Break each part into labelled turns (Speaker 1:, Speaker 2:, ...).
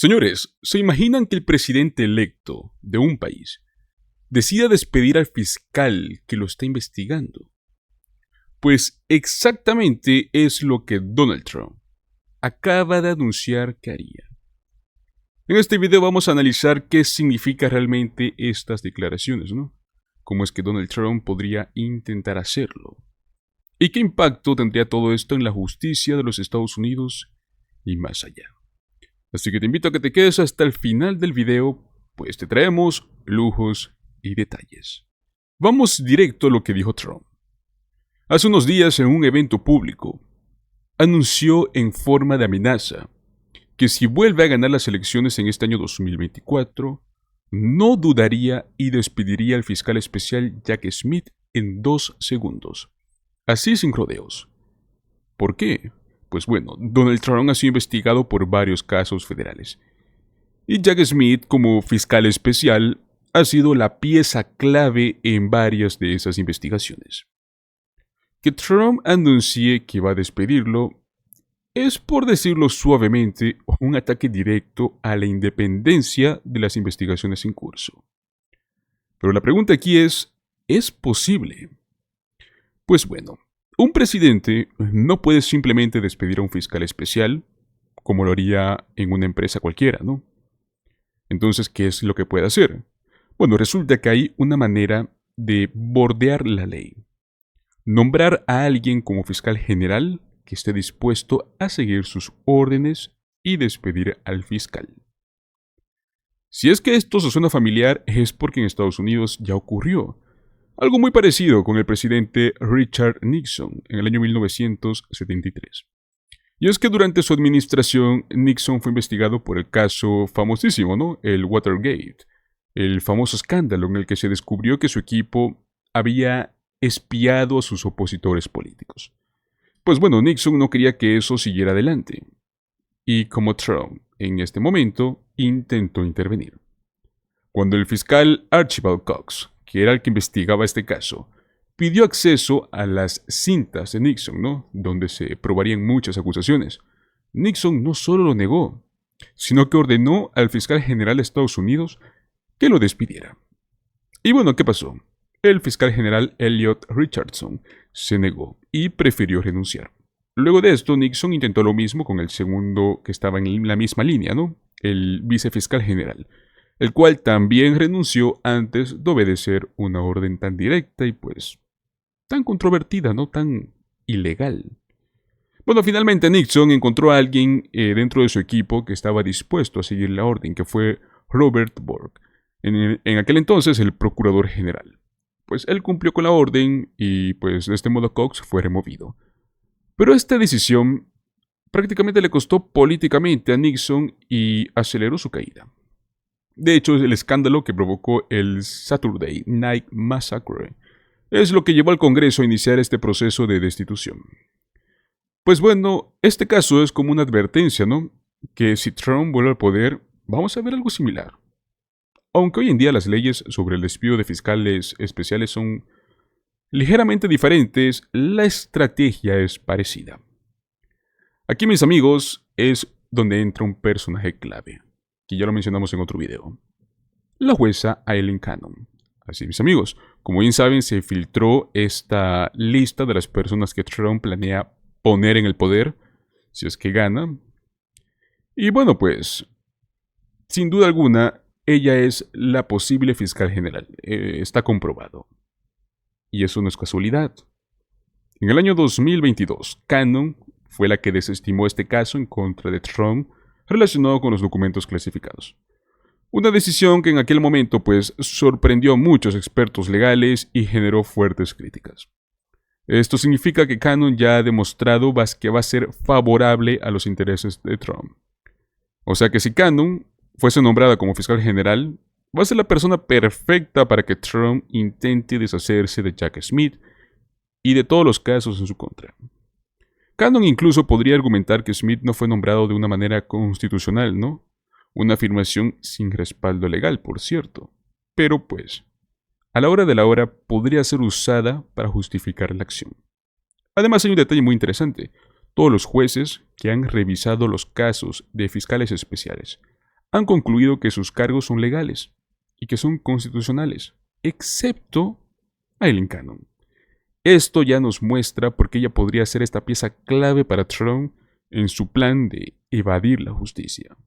Speaker 1: Señores, ¿se imaginan que el presidente electo de un país decida despedir al fiscal que lo está investigando? Pues exactamente es lo que Donald Trump acaba de anunciar que haría. En este video vamos a analizar qué significa realmente estas declaraciones, ¿no? Cómo es que Donald Trump podría intentar hacerlo. ¿Y qué impacto tendría todo esto en la justicia de los Estados Unidos y más allá? Así que te invito a que te quedes hasta el final del video, pues te traemos lujos y detalles. Vamos directo a lo que dijo Trump. Hace unos días en un evento público, anunció en forma de amenaza que si vuelve a ganar las elecciones en este año 2024, no dudaría y despediría al fiscal especial Jack Smith en 2 segundos. Así sin rodeos. ¿Por qué? Pues bueno, Donald Trump ha sido investigado por varios casos federales. Y Jack Smith, como fiscal especial, ha sido la pieza clave en varias de esas investigaciones. Que Trump anuncie que va a despedirlo es, por decirlo suavemente, un ataque directo a la independencia de las investigaciones en curso. Pero la pregunta aquí ¿es posible? Pues bueno, un presidente no puede simplemente despedir a un fiscal especial, como lo haría en una empresa cualquiera, ¿no? Entonces, ¿qué es lo que puede hacer? Bueno, resulta que hay una manera de bordear la ley. Nombrar a alguien como fiscal general que esté dispuesto a seguir sus órdenes y despedir al fiscal. Si es que esto se suena familiar, es porque en Estados Unidos ya ocurrió. Algo muy parecido con el presidente Richard Nixon en el año 1973. Y es que durante su administración, Nixon fue investigado por el caso famosísimo, ¿no? El Watergate, el famoso escándalo en el que se descubrió que su equipo había espiado a sus opositores políticos. Pues bueno, Nixon no quería que eso siguiera adelante. Y como Trump, en este momento, intentó intervenir. Cuando el fiscal Archibald Cox, que era el que investigaba este caso, pidió acceso a las cintas de Nixon, ¿no? Donde se probarían muchas acusaciones, Nixon no solo lo negó, sino que ordenó al fiscal general de Estados Unidos que lo despidiera. Y bueno, ¿qué pasó? El fiscal general Elliot Richardson se negó y prefirió renunciar. Luego de esto, Nixon intentó lo mismo con el segundo que estaba en la misma línea, ¿no? El vicefiscal general, el cual también renunció antes de obedecer una orden tan directa y pues tan controvertida, ¿no? Tan ilegal. Bueno, finalmente Nixon encontró a alguien dentro de su equipo que estaba dispuesto a seguir la orden, que fue Robert Bork, en aquel entonces el procurador general. Pues él cumplió con la orden y pues de este modo Cox fue removido. Pero esta decisión prácticamente le costó políticamente a Nixon y aceleró su caída. De hecho, el escándalo que provocó el Saturday Night Massacre es lo que llevó al Congreso a iniciar este proceso de destitución. Pues bueno, este caso es como una advertencia, ¿no? Que si Trump vuelve al poder, vamos a ver algo similar. Aunque hoy en día las leyes sobre el despido de fiscales especiales son ligeramente diferentes, la estrategia es parecida. Aquí, mis amigos, es donde entra un personaje clave, que ya lo mencionamos en otro video. La jueza Aileen Cannon. Así, mis amigos, como bien saben, se filtró esta lista de las personas que Trump planea poner en el poder, si es que gana. Y bueno, pues, sin duda alguna, ella es la posible fiscal general. Está comprobado. Y eso no es casualidad. En el año 2022, Cannon fue la que desestimó este caso en contra de Trump relacionado con los documentos clasificados. Una decisión que en aquel momento pues sorprendió a muchos expertos legales y generó fuertes críticas. Esto significa que Cannon ya ha demostrado que va a ser favorable a los intereses de Trump. O sea que si Cannon fuese nombrada como fiscal general, va a ser la persona perfecta para que Trump intente deshacerse de Jack Smith y de todos los casos en su contra. Cannon incluso podría argumentar que Smith no fue nombrado de una manera constitucional, ¿no? Una afirmación sin respaldo legal, por cierto. Pero pues, a la hora de la hora podría ser usada para justificar la acción. Además hay un detalle muy interesante. Todos los jueces que han revisado los casos de fiscales especiales han concluido que sus cargos son legales y que son constitucionales, excepto Aileen Cannon. Esto ya nos muestra por qué ella podría ser esta pieza clave para Trump en su plan de evadir la justicia.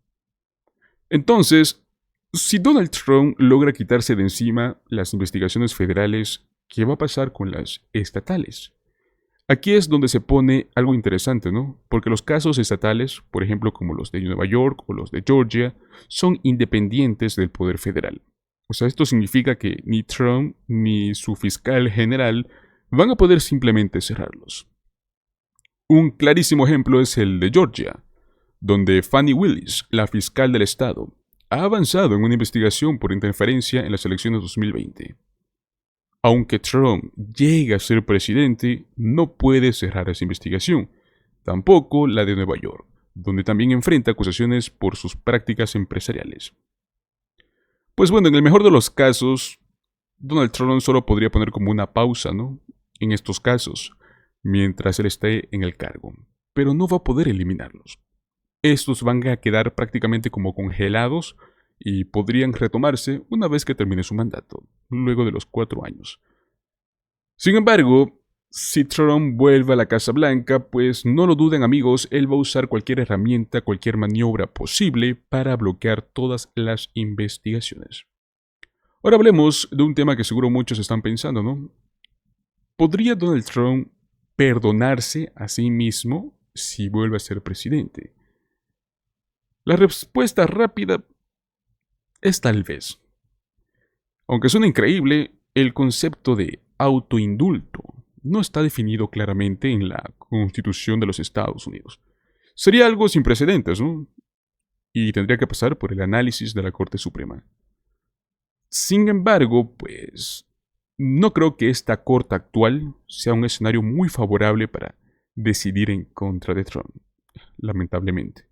Speaker 1: Entonces, si Donald Trump logra quitarse de encima las investigaciones federales, ¿qué va a pasar con las estatales? Aquí es donde se pone algo interesante, ¿no? Porque los casos estatales, por ejemplo como los de Nueva York o los de Georgia, son independientes del poder federal. O sea, esto significa que ni Trump ni su fiscal general van a poder simplemente cerrarlos. Un clarísimo ejemplo es el de Georgia, donde Fani Willis, la fiscal del estado, ha avanzado en una investigación por interferencia en las elecciones 2020. Aunque Trump llegue a ser presidente, no puede cerrar esa investigación, tampoco la de Nueva York, donde también enfrenta acusaciones por sus prácticas empresariales. Pues bueno, en el mejor de los casos, Donald Trump solo podría poner como una pausa, ¿no? En estos casos, mientras él esté en el cargo, pero no va a poder eliminarlos. Estos van a quedar prácticamente como congelados y podrían retomarse una vez que termine su mandato, luego de los 4 años. Sin embargo, si Trump vuelve a la Casa Blanca, pues no lo duden amigos, él va a usar cualquier herramienta, cualquier maniobra posible para bloquear todas las investigaciones. Ahora hablemos de un tema que seguro muchos están pensando, ¿no? ¿Podría Donald Trump perdonarse a sí mismo si vuelve a ser presidente? La respuesta rápida es tal vez. Aunque suena increíble, el concepto de autoindulto no está definido claramente en la Constitución de los Estados Unidos. Sería algo sin precedentes, ¿no? Y tendría que pasar por el análisis de la Corte Suprema. Sin embargo, pues, no creo que esta Corte actual sea un escenario muy favorable para decidir en contra de Trump, lamentablemente.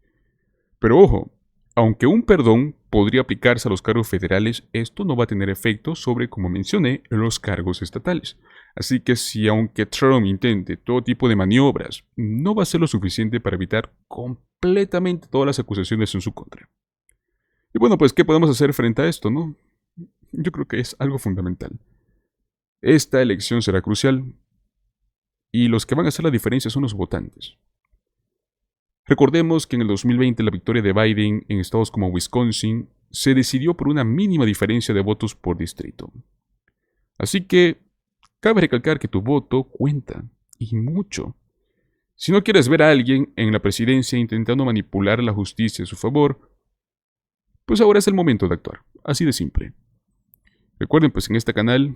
Speaker 1: Pero ojo, aunque un perdón podría aplicarse a los cargos federales, esto no va a tener efecto sobre, como mencioné, los cargos estatales. Así que si aunque Trump intente todo tipo de maniobras, no va a ser lo suficiente para evitar completamente todas las acusaciones en su contra. Y bueno, pues, ¿qué podemos hacer frente a esto, no? Yo creo que es algo fundamental. Esta elección será crucial y los que van a hacer la diferencia son los votantes. Recordemos que en el 2020 la victoria de Biden en estados como Wisconsin se decidió por una mínima diferencia de votos por distrito. Así que cabe recalcar que tu voto cuenta, y mucho. Si no quieres ver a alguien en la presidencia intentando manipular la justicia a su favor, pues ahora es el momento de actuar, así de simple. Recuerden, pues en este canal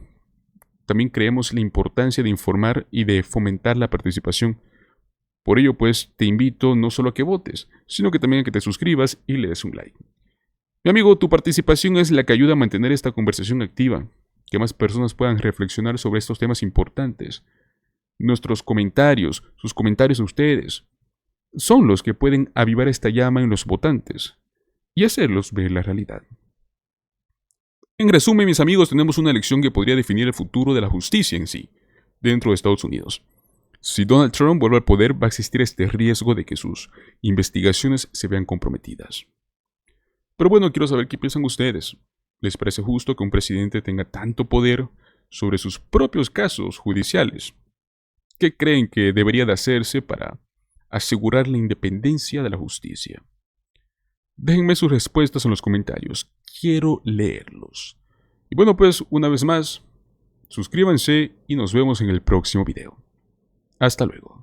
Speaker 1: también creemos la importancia de informar y de fomentar la participación. Por ello, pues, te invito no solo a que votes, sino que también a que te suscribas y le des un like. Mi amigo, tu participación es la que ayuda a mantener esta conversación activa, que más personas puedan reflexionar sobre estos temas importantes. Nuestros comentarios, sus comentarios de ustedes, son los que pueden avivar esta llama en los votantes y hacerlos ver la realidad. En resumen, mis amigos, tenemos una elección que podría definir el futuro de la justicia en sí, dentro de Estados Unidos. Si Donald Trump vuelve al poder, va a existir este riesgo de que sus investigaciones se vean comprometidas. Pero bueno, quiero saber qué piensan ustedes. ¿Les parece justo que un presidente tenga tanto poder sobre sus propios casos judiciales? ¿Qué creen que debería de hacerse para asegurar la independencia de la justicia? Déjenme sus respuestas en los comentarios. Quiero leerlos. Y bueno, pues una vez más, suscríbanse y nos vemos en el próximo video. Hasta luego.